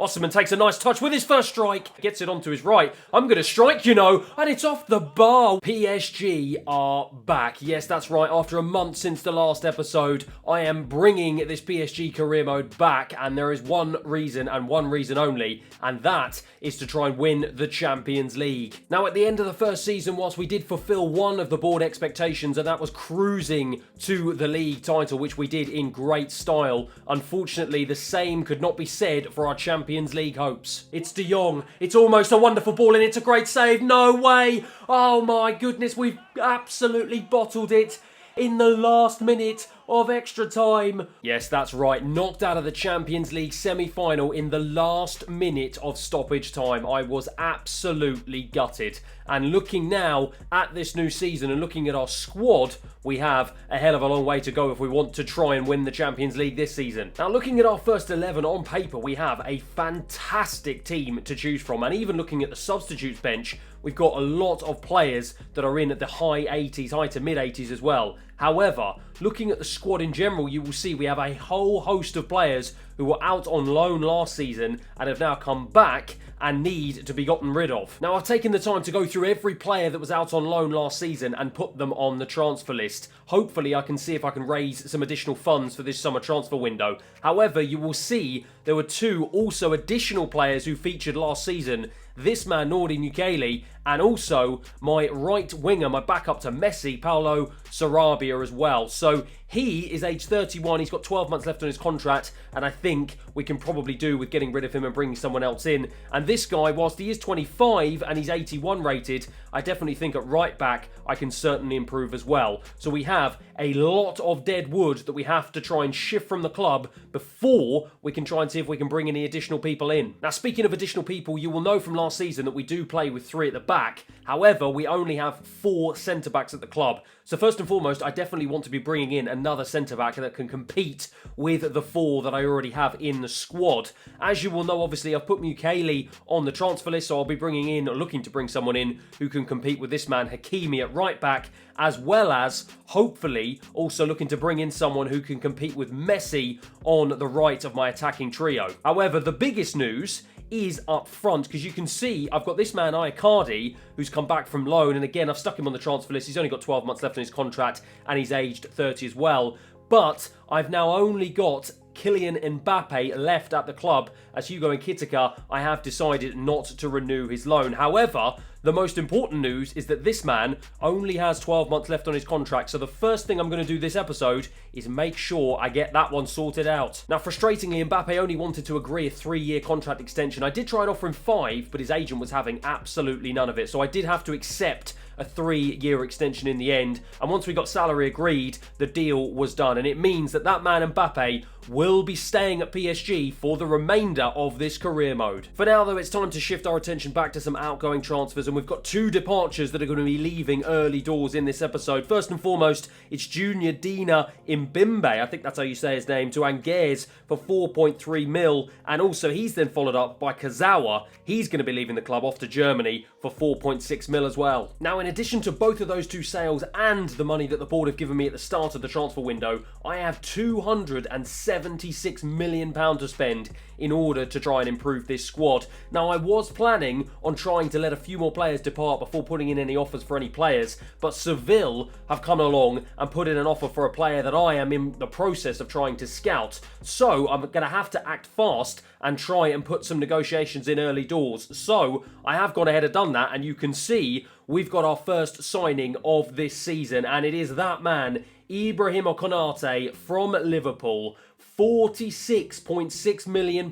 Osimhen takes a nice touch with his first strike. Gets it onto his right. I'm going to strike, you know, and it's off the bar. PSG are back. Yes, that's right. After a month since the last episode, I am bringing this PSG career mode back, and there is one reason and one reason only, and that is to try and win the Champions League. Now, at the end of the first season, whilst we did fulfill one of the board expectations, and that was cruising to the league title, which we did in great style, unfortunately, the same could not be said for our Champions League hopes. It's De Jong. It's almost a wonderful ball, and it's a great save. No way. Oh my goodness, we've absolutely bottled it in the last minute of extra time. Yes, that's right. Knocked out of the Champions League semi-final in the last minute of stoppage time. I was absolutely gutted. And looking now at this new season and looking at our squad, we have a hell of a long way to go if we want to try and win the Champions League this season. Now, looking at our first 11 on paper, we have a fantastic team to choose from. And even looking at the substitutes bench, we've got a lot of players that are in at the high 80s, high to mid 80s as well. However, looking at the squad in general, you will see we have a whole host of players who were out on loan last season and have now come back and need to be gotten rid of. Now, I've taken the time to go through every player that was out on loan last season and put them on the transfer list. Hopefully, I can see if I can raise some additional funds for this summer transfer window. However, you will see there were two also additional players who featured last season. This man, Nordi Mukele, and also my right winger, my backup to Messi, Paulo Sarabia as well. So he is age 31, he's got 12 months left on his contract, and I think we can probably do with getting rid of him and bringing someone else in. And this guy, whilst he is 25 and he's 81 rated, I definitely think at right back I can certainly improve as well. So we have a lot of dead wood that we have to try and shift from the club before we can try and see if we can bring any additional people in. Now, speaking of additional people, you will know from last season that we do play with 3 at the back. However, we only have 4 centre-backs at the club. So first and foremost, I definitely want to be bringing in another centre-back that can compete with the 4 that I already have in the squad. As you will know, obviously, I've put Mukele on the transfer list, so I'll be bringing in, or looking to bring someone in who can compete with this man, Hakimi, at right back, as well as, hopefully, also looking to bring in someone who can compete with Messi on the right of my attacking trio. However, the biggest news is up front, because you can see I've got this man Icardi who's come back from loan, and again I've stuck him on the transfer list. He's only got 12 months left on his contract and he's aged 30 as well, but I've now only got Kylian Mbappe left at the club, as Hugo Nketiah, I have decided not to renew his loan. However, the most important news is that this man only has 12 months left on his contract, so the first thing I'm going to do this episode is make sure I get that one sorted out. Now, frustratingly, Mbappe only wanted to agree a 3-year contract extension. I did try and offer him 5, but his agent was having absolutely none of it, so I did have to accept a 3-year extension in the end, and once we got salary agreed, the deal was done, and it means that that man Mbappe will be staying at PSG for the remainder of this career mode. For now, though, it's time to shift our attention back to some outgoing transfers, and we've got 2 departures that are going to be leaving early doors in this episode. First and foremost, it's Junior Dina Mbimbe, I think that's how you say his name, to Angers for 4.3 mil, and also he's then followed up by Kazawa. He's going to be leaving the club off to Germany for 4.6 mil as well. Now, in addition to both of those 2 sales and the money that the board have given me at the start of the transfer window, I have £276 million to spend in order to try and improve this squad. Now, I was planning on trying to let a few more players depart before putting in any offers for any players, but Seville have come along and put in an offer for a player that I am in the process of trying to scout. So I'm going to have to act fast and try and put some negotiations in early doors. So I have gone ahead and done that, and you can see we've got our first signing of this season, and it is that man, Ibrahim Konate from Liverpool. £46.6 million.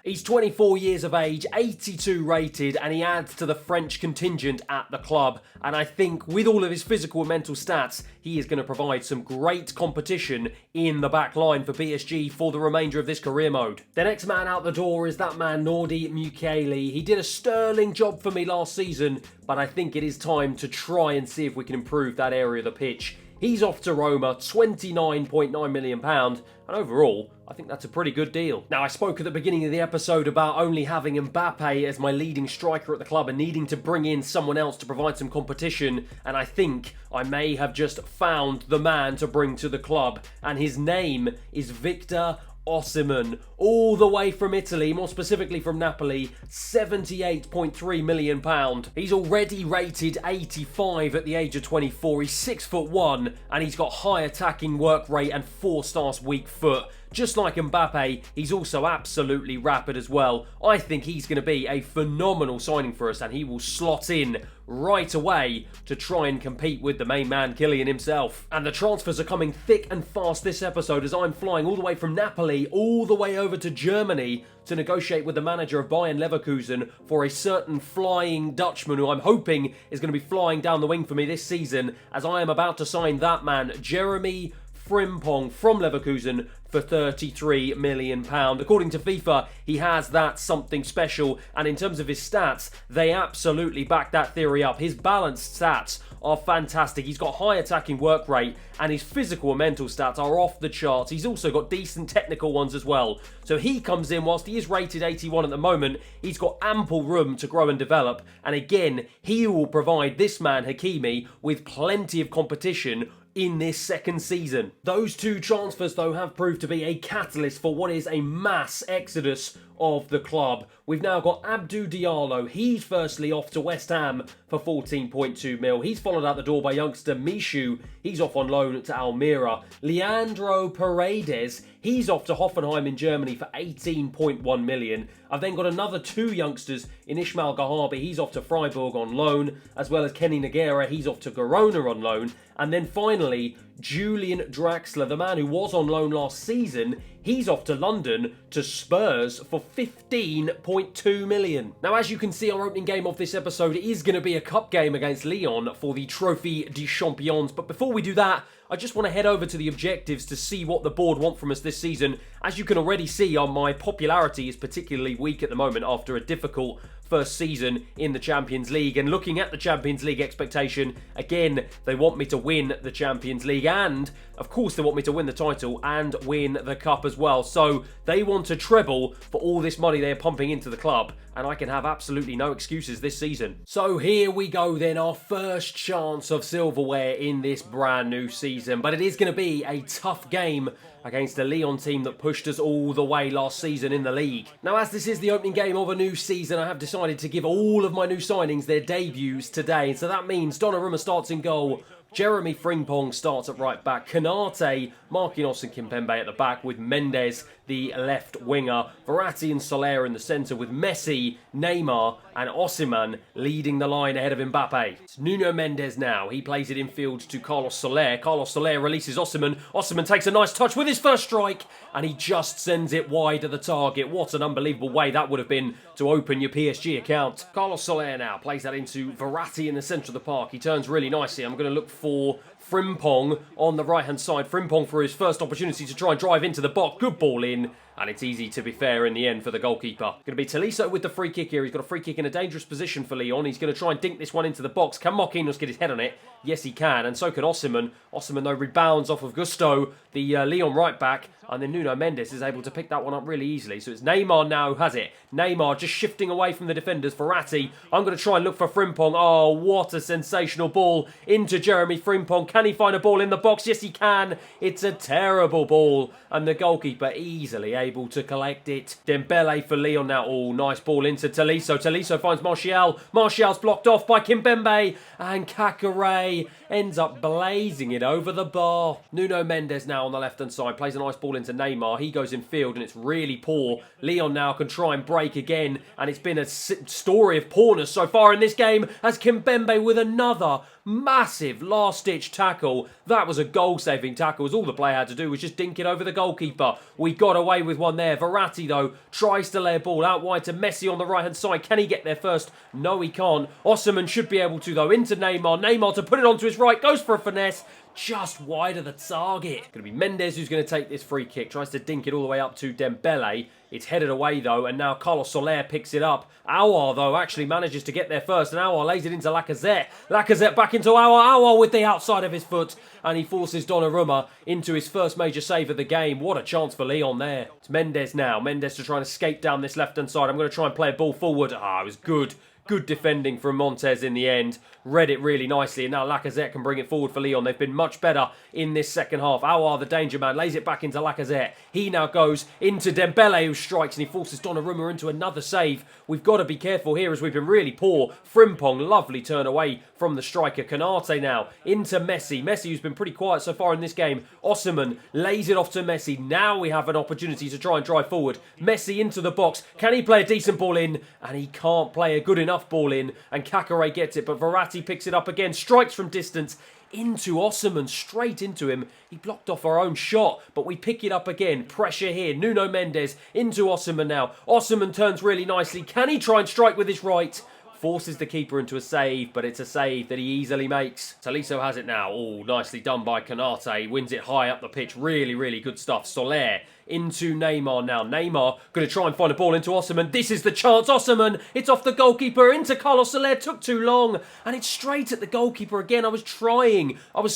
He's 24 years of age, 82 rated, and he adds to the French contingent at the club. And I think with all of his physical and mental stats, he is going to provide some great competition in the back line for PSG for the remainder of this career mode. The next man out the door is that man, Nordi Mukele. He did a sterling job for me last season, but I think it is time to try and see if we can improve that area of the pitch. He's off to Roma, £29.9 million, and overall, I think that's a pretty good deal. Now, I spoke at the beginning of the episode about only having Mbappe as my leading striker at the club and needing to bring in someone else to provide some competition, and I think I may have just found the man to bring to the club, and his name is Victor Osimhen, all the way from Italy, more specifically from Napoli, £78.3 million. He's already rated 85 at the age of 24. He's 6'1", and he's got high attacking work rate and 4-star weak foot. Just like Mbappe, he's also absolutely rapid as well. I think he's going to be a phenomenal signing for us, and he will slot in right away to try and compete with the main man, Kylian himself. And the transfers are coming thick and fast this episode as I'm flying all the way from Napoli all the way over to Germany to negotiate with the manager of Bayern Leverkusen for a certain flying Dutchman who I'm hoping is going to be flying down the wing for me this season, as I am about to sign that man, Jeremy Frimpong from Leverkusen, for £33 million. According to FIFA, he has that something special, and in terms of his stats, they absolutely back that theory up. His balanced stats are fantastic. He's got high attacking work rate, and his physical and mental stats are off the charts. He's also got decent technical ones as well. So he comes in, whilst he is rated 81 at the moment, he's got ample room to grow and develop, and again, he will provide this man, Hakimi, with plenty of competition in this second season. Those two transfers, though, have proved to be a catalyst for what is a mass exodus of the club. We've now got Abdou Diallo. He's firstly off to West Ham for 14.2 mil. He's followed out the door by youngster Mishu. He's off on loan to Almira. Leandro Paredes, he's off to Hoffenheim in Germany for 18.1 million. I've then got another two youngsters in Ismail Gahabi. He's off to Freiburg on loan, as well as Kenny Nogueira. He's off to Girona on loan. And then finally, Julian Draxler, the man who was on loan last season, he's off to London to Spurs for 15.2 million. Now, as you can see, our opening game of this episode is going to be a cup game against Lyon for the Trophee des Champions. But before we do that, I just want to head over to the objectives to see what the board want from us this season. As you can already see, my popularity is particularly weak at the moment after a difficult first season in the Champions League. And looking at the Champions League expectation, again, they want me to win the Champions League, and of course they want me to win the title and win the cup as well. So they want a treble for all this money they're pumping into the club, and I can have absolutely no excuses this season. So here we go then, our first chance of silverware in this brand new season. But it is going to be a tough game against a Lyon team that pushed us all the way last season in the league. Now, as this is the opening game of a new season, I have decided to give all of my new signings their debuts today. So that means Donnarumma starts in goal, Jeremy Frimpong starts at right back, Konate, Marquinhos and Kimpembe at the back, with Mendes, the left winger, Verratti and Soler in the centre, with Messi, Neymar and Osimhen leading the line ahead of Mbappe. It's Nuno Mendes now. He plays it infield to Carlos Soler. Carlos Soler releases Osimhen. Osimhen takes a nice touch with his first strike, and he just sends it wide of the target. What an unbelievable way that would have been to open your PSG account. Carlos Soler now plays that into Verratti in the centre of the park. He turns really nicely. I'm going to look for Frimpong on the right-hand side. Frimpong for his first opportunity to try and drive into the box. Good ball in, and it's easy to be fair in the end for the goalkeeper. Going to be Tolisso with the free kick here. He's got a free kick in a dangerous position for Lyon. He's going to try and dink this one into the box. Can Marquinhos get his head on it? Yes, he can, and so can Osimhen. Osimhen, though, rebounds off of Gusto, the Lyon right-back, and then Nuno Mendes is able to pick that one up really easily. So it's Neymar now who has it. Neymar just shifting away from the defenders. Verratti, I'm going to try and look for Frimpong. Oh, what a sensational ball into Jeremy Frimpong. Can he find a ball in the box? Yes, he can. It's a terrible ball, and the goalkeeper easily able to collect it. Dembele for Lyon now. Oh, nice ball into Tolisso. Tolisso finds Martial. Martial's blocked off by Kimpembe, and Kakare ends up blazing it over the bar. Nuno Mendes now on the left-hand side plays a nice ball into Neymar. He goes in field, and it's really poor. Lyon now can try and break again, and it's been a story of poorness so far in this game, as Kimpembe with another massive last-ditch tackle. That was a goal-saving tackle, as all the player had to do was just dink it over the goalkeeper. We got away with one there. Verratti, though, tries to lay a ball out wide to Messi on the right-hand side. Can he get there first? No, he can't. Osimhen should be able to, though, into Neymar. Neymar to put it onto his right, goes for a finesse, just wide of the target. Going to be Mendes who's going to take this free kick. Tries to dink it all the way up to Dembele. It's headed away, though, and now Carlos Soler picks it up. Aouar, though, actually manages to get there first, and Aouar lays it into Lacazette. Lacazette back into Aouar. Aouar with the outside of his foot, and he forces Donnarumma into his first major save of the game. What a chance for Lyon there. It's Mendes now. Mendes to try and escape down this left-hand side. I'm going to try and play a ball forward. Ah, it was good. Good defending from Montez in the end. Read it really nicely, and now Lacazette can bring it forward for Lyon. They've been much better in this second half. Aouar, the danger man, lays it back into Lacazette. He now goes into Dembele, who strikes, and he forces Donnarumma into another save. We've got to be careful here as we've been really poor. Frimpong, lovely turn away from the striker. Konate now into Messi. Messi, who's been pretty quiet so far in this game. Osimhen lays it off to Messi. Now we have an opportunity to try and drive forward. Messi into the box. Can he play a decent ball in? And he can't play a good enough ball in. And Kakare gets it, but Verratti picks it up again. Strikes from distance into Osimhen, straight into him. He blocked off our own shot, but we pick it up again. Pressure here. Nuno Mendes into Osimhen now. Osimhen turns really nicely. Can he try and strike with his right? Forces the keeper into a save, but it's a save that he easily makes. Tolisso has it now. Oh, nicely done by Konate. Wins it high up the pitch. Really, really good stuff. Soler into Neymar now. Neymar going to try and find a ball into Osimhen. This is the chance. Osimhen, it's off the goalkeeper into Carlos Soler. Took too long, and it's straight at the goalkeeper again. I was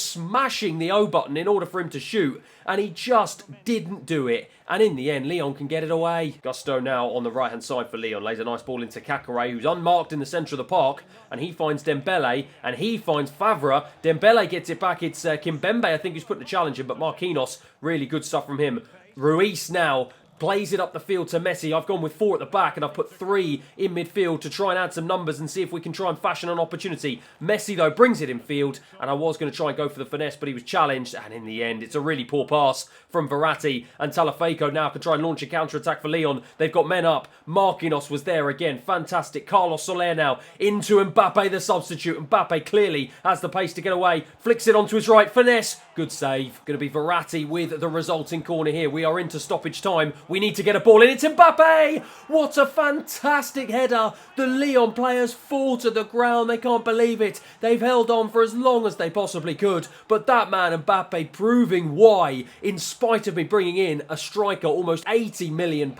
smashing the O button in order for him to shoot, and he just didn't do it. And in the end, Lyon can get it away. Gusto now on the right-hand side for Lyon. Lays a nice ball into Kakare, who's unmarked in the centre of the park. And he finds Dembele, and he finds Favre. Dembele gets it back. It's Kimpembe, I think, who's putting the challenge in. But Marquinhos, really good stuff from him. Ruiz now plays it up the field to Messi. I've gone with 4 at the back, and I've put 3 in midfield to try and add some numbers and see if we can try and fashion an opportunity. Messi, though, brings it in field, and I was going to try and go for the finesse, but he was challenged, and in the end, it's a really poor pass from Verratti, and Tagliafico now can try and launch a counter-attack for Lyon. They've got men up. Marquinhos was there again. Fantastic. Carlos Soler now into Mbappe, the substitute. Mbappe clearly has the pace to get away. Flicks it onto his right. Finesse. Good save. Going to be Verratti with the resulting corner here. We are into stoppage time. We need to get a ball in. It's Mbappe! What a fantastic header. The Lyon players fall to the ground. They can't believe it. They've held on for as long as they possibly could. But that man, Mbappe, proving why, in spite of me bringing in a striker almost £80 million,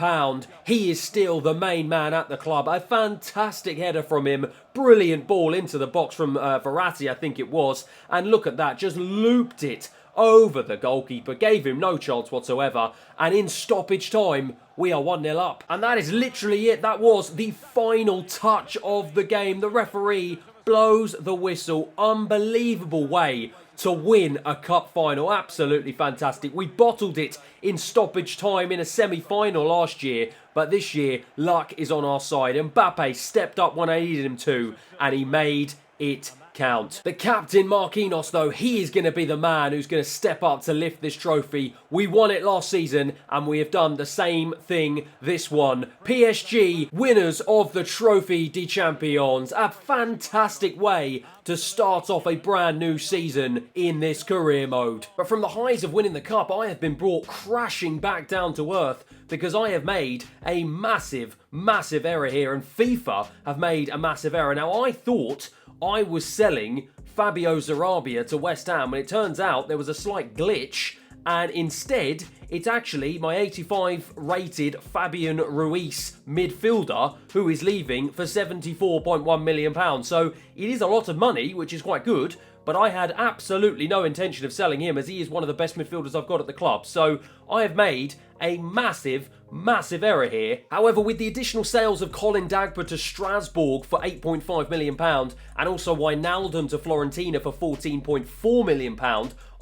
he is still the main man at the club. A fantastic header from him. Brilliant ball into the box from Verratti, I think it was. And look at that. Just looped it over the goalkeeper, gave him no chance whatsoever, and in stoppage time we are 1-0 up. And that is literally it. That was the final touch of the game. The referee blows the whistle. Unbelievable way to win a cup final. Absolutely fantastic. We bottled it in stoppage time in a semi-final last year, but this year luck is on our side. Mbappe stepped up when I needed him to, and he made it count. The captain, Marquinhos, though, he is going to be the man who's going to step up to lift this trophy. We won it last season, and we have done the same thing this one. PSG, winners of the Trophee des Champions. A fantastic way to start off a brand new season in this career mode. But from the highs of winning the cup, I have been brought crashing back down to earth because I have made a massive, massive error here, and FIFA have made a massive error. Now, I thought I was selling Fabio Sarabia to West Ham, and it turns out there was a slight glitch, and instead it's actually my 85 rated Fabian Ruiz midfielder who is leaving for £74.1 million. So it is a lot of money, which is quite good, but I had absolutely no intention of selling him as he is one of the best midfielders I've got at the club. So I have made a massive error here. However, with the additional sales of Colin Dagba to Strasbourg for £8.5 million and also Wijnaldum to Fiorentina for £14.4 million,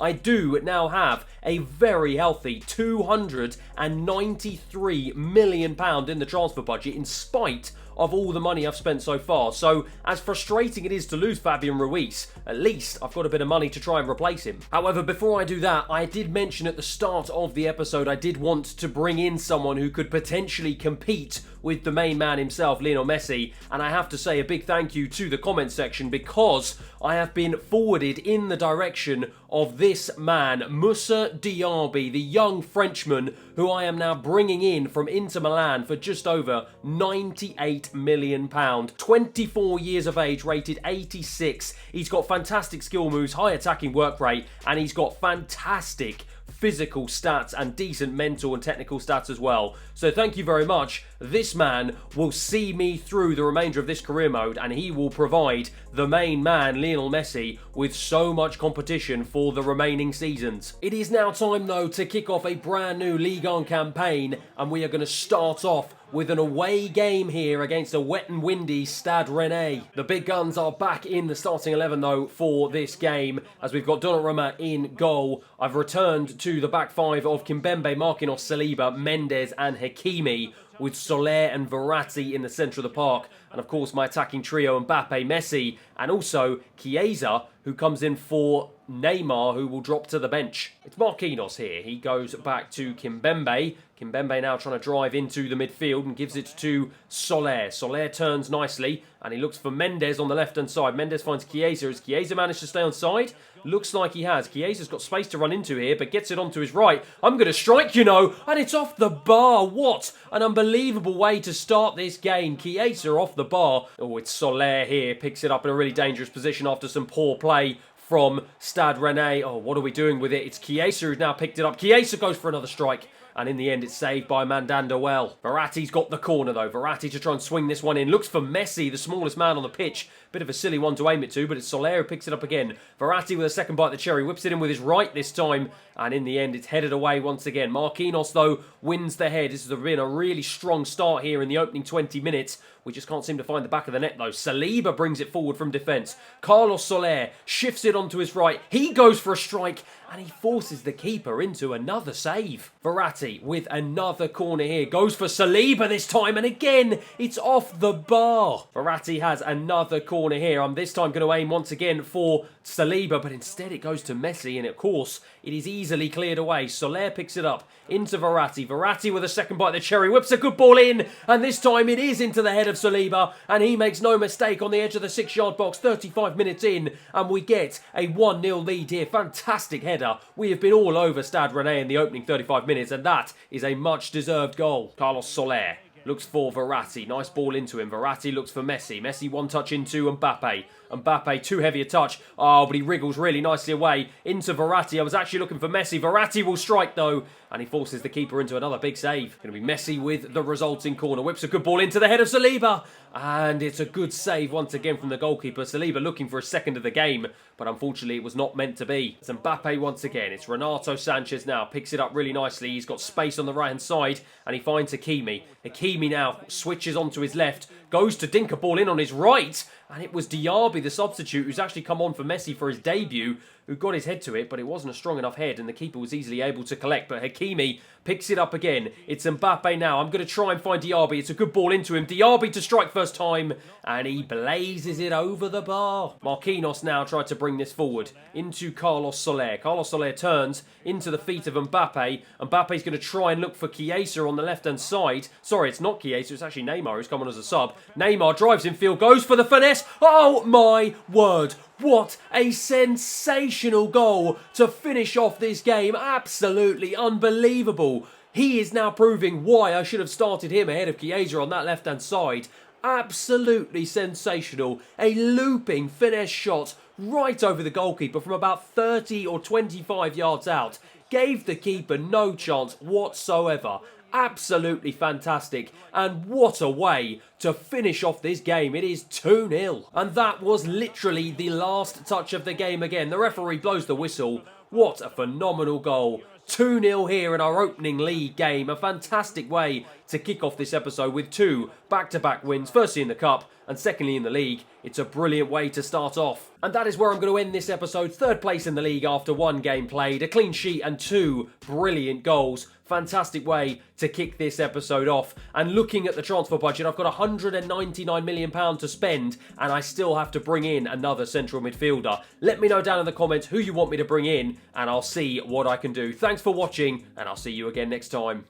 I do now have a very healthy £293 million in the transfer budget in spite of all the money I've spent so far. So, as frustrating it is to lose Fabian Ruiz, at least I've got a bit of money to try and replace him. However, before I do that, I did mention at the start of the episode I did want to bring in someone who could potentially compete with the main man himself, Lionel Messi, and I have to say a big thank you to the comment section because I have been forwarded in the direction of this man, Moussa Diaby, the young Frenchman who I am now bringing in from Inter Milan for just over £98 million. 24 years of age, rated 86. He's got fantastic skill moves, high attacking work rate, and he's got fantastic physical stats and decent mental and technical stats as well. So thank you very much. This man will see me through the remainder of this career mode, and he will provide the main man, Lionel Messi, with so much competition for the remaining seasons. It is now time though to kick off a brand new Ligue 1 campaign, and we are going to start off with an away game here against a wet and windy Stade Rennais. The big guns are back in the starting 11 though for this game, as we've got Donnarumma in goal. I've returned to the back five of Kimpembe, Marquinhos, Saliba, Mendes and Hakimi, with Soler and Verratti in the centre of the park. And of course my attacking trio, Mbappe, Messi, and also Chiesa, who comes in for Neymar, who will drop to the bench. It's Marquinhos here. He goes back to Kimpembe. Kimpembe now trying to drive into the midfield and gives it to Soler. Soler turns nicely and he looks for Mendes on the left-hand side. Mendes finds Chiesa. Has Chiesa managed to stay on side? Looks like he has. Chiesa's got space to run into here, but gets it onto his right. I'm going to strike, you know, and it's off the bar. What an unbelievable way to start this game. Chiesa off the bar. Oh, it's Soler here. Picks it up in a really dangerous position after some poor play from Stade Rennais. Oh, what are we doing with it? It's Chiesa who's now picked it up. Chiesa goes for another strike. And in the end, it's saved by Mandanda well. Verratti's got the corner, though. Verratti to try and swing this one in. Looks for Messi, the smallest man on the pitch. Bit of a silly one to aim it to, but it's Soler who picks it up again. Verratti with a second bite of the cherry. Whips it in with his right this time. And in the end, it's headed away once again. Marquinhos, though, wins the head. This has been a really strong start here in the opening 20 minutes. We just can't seem to find the back of the net, though. Saliba brings it forward from defence. Carlos Soler shifts it onto his right. He goes for a strike, and he forces the keeper into another save. Verratti with another corner here. Goes for Saliba this time, and again, it's off the bar. Verratti has another corner here. I'm this time going to aim once again for Saliba, but instead it goes to Messi, and of course, it is easily cleared away. Soler picks it up into Verratti. Verratti with a second bite of the cherry. Whips a good ball in, and this time it is into the head of Saliba, and he makes no mistake on the edge of the 6-yard box. 35 minutes in, and we get a 1-0 lead here. Fantastic header. We have been all over Stade Rennais in the opening 35 minutes, and that is a much-deserved goal. Carlos Soler looks for Verratti. Nice ball into him. Verratti looks for Messi. Messi one touch into Mbappe. Mbappe too heavy a touch. Oh, but he wriggles really nicely away into Verratti. I was actually looking for Messi. Verratti will strike though, and he forces the keeper into another big save. Going to be Messi with the resulting corner. Whips a good ball into the head of Saliba, and it's a good save once again from the goalkeeper. Saliba looking for a second of the game, but unfortunately it was not meant to be. It's Mbappe once again. It's Renato Sanchez now. Picks it up really nicely. He's got space on the right-hand side, and he finds Hakimi. Hakimi now switches onto his left, goes to dink a ball in on his right, and it was Diaby, the substitute, who's actually come on for Messi for his debut, who got his head to it, but it wasn't a strong enough head, and the keeper was easily able to collect. But Hakimi picks it up again. It's Mbappe now. I'm going to try and find Diaby. It's a good ball into him. Diaby to strike first time, and he blazes it over the bar. Marquinhos now tried to bring this forward into Carlos Soler. Carlos Soler turns into the feet of Mbappe. Mbappe's going to try and look for Chiesa on the left-hand side. Sorry, it's not Chiesa. It's actually Neymar who's come on as a sub. Neymar drives in field, goes for the finesse. Oh, my word. What a sensational goal to finish off this game. Absolutely unbelievable. He is now proving why I should have started him ahead of Chiesa on that left-hand side. Absolutely sensational. A looping finesse shot right over the goalkeeper from about 30 or 25 yards out. Gave the keeper no chance whatsoever. Absolutely fantastic, and what a way to finish off this game. It is 2-0, and that was literally the last touch of the game again. The referee blows the whistle. What a phenomenal goal. 2-0 here in our opening league game. A fantastic way to kick off this episode with two back-to-back wins, firstly in the Cup and secondly in the league. It's a brilliant way to start off. And that is where I'm going to end this episode. Third place in the league after one game played, a clean sheet and two brilliant goals. Fantastic way to kick this episode off. And looking at the transfer budget, I've got £199 million to spend, and I still have to bring in another central midfielder. Let me know down in the comments who you want me to bring in, and I'll see what I can do. Thanks for watching, and I'll see you again next time.